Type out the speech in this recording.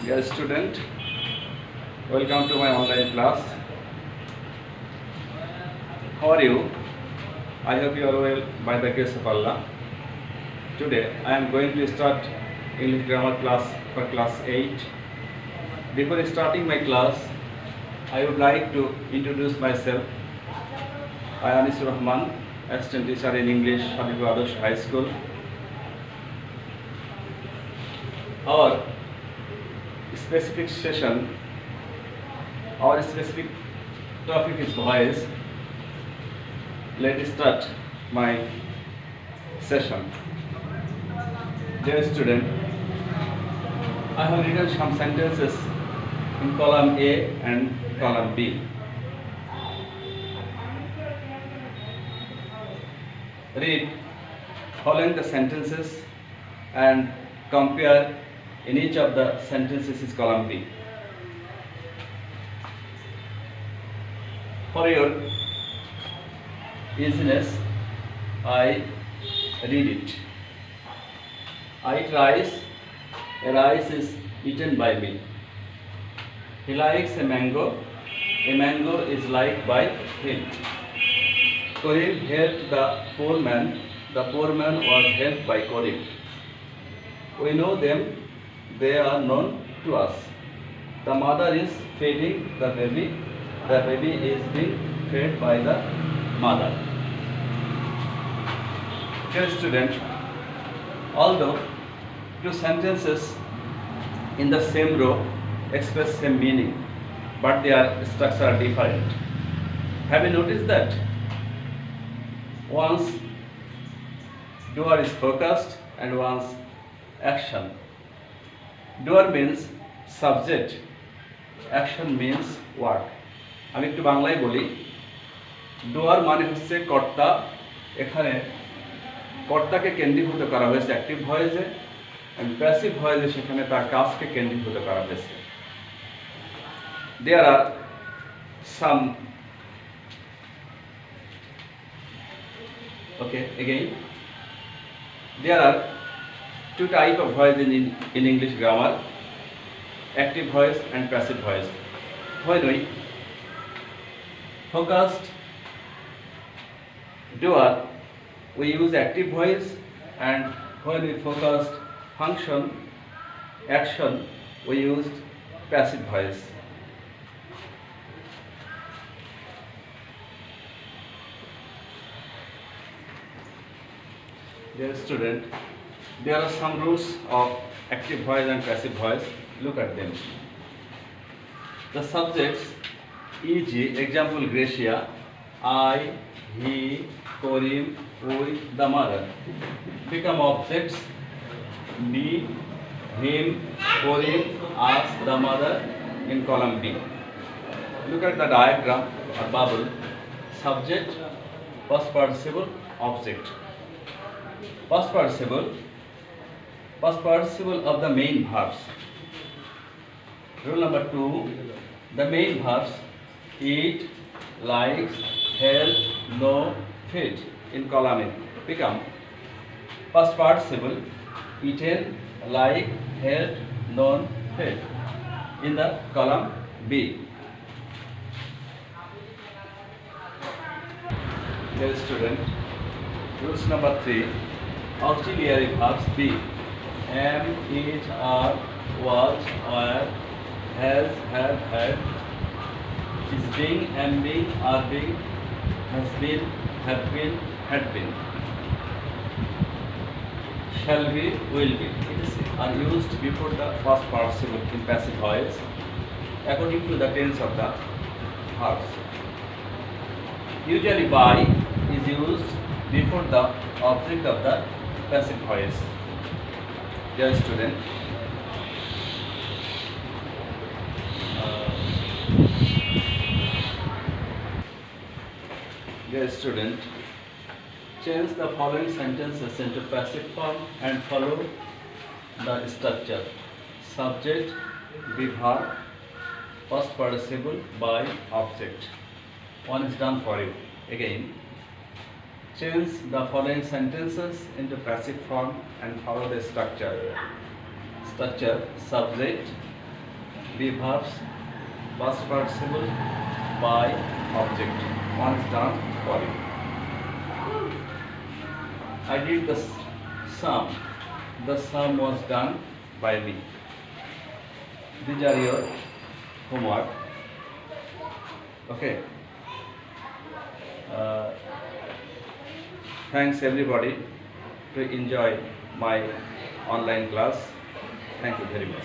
Dear student, welcome to my online class. How are you? I hope you are well by the grace of Allah. Today I am going to start English grammar class for class 8. Before starting my class, I would like to introduce myself. I am Anisur Rahman, assistant teacher in English, Habibur Adarsh High School. Our specific session, our specific topic is voice. Let's start my session. Dear student, I have written some sentences in column A and column B. Read following the sentences and compare in each of the sentences is column B. For your easiness, I read it. I eat rice. A rice is eaten by me. He likes a mango. A mango is liked by him. Karim helped the poor man. The poor man was helped by Karim. We know them. They are known to us. The mother is feeding the baby. The baby is being fed by the mother. Dear student, although two sentences in the same row express same meaning, but their structure are different. Have you noticed that? One's doer is focused and one's action. Doer means subject, action means work. আমি একটু বাংলায় বলি। ডুয়ার মানে হচ্ছে কর্তা। এখানে কর্তাকে কেন্দ্রীভূত করা হয়েছে অ্যাক্টিভ ভয়েসে, এবং প্যাসিভ ভয়েসে সেখানে তার কাজকে কেন্দ্রীভূত করা হয়েছে। There are some There are two types of voice in English grammar: active voice and passive voice. When we focused doer, we use active voice, and when we focused function action, we used passive voice. Dear student, there are some rules of active voice and passive voice. Look at them. The subjects, e.g., example Gracia, I, he, Karim, we, the mother, become objects, me, him, Karim, us, the mother in column B. Look at the diagram or bubble. Subject, past participle, object. Past participle of the main verbs. Rule number 2, the main verbs eat, likes, help, know, feed in column A become past participle eaten, like, helped, known, fed in the column B. Dear student, rules number 3, auxiliary verbs be am, is, are, was, were, has, have, had, is being, am being, are being, has been, have been, had been, shall be, will be, etc. are used before the past participle in passive voice according to the tense of the verbs. Usually by is used before the object of the passive voice. Dear student, change the following sentences into passive form and follow the structure. Subject, be verb, past participle by object. One is done for you. Again, change the following sentences into passive form and follow the structure. Subject, be verbs, past participle by object. One is done for you. I did the sum. The sum was done by me. These are your homework. Okay. Thanks everybody to enjoy my online class. Thank you very much.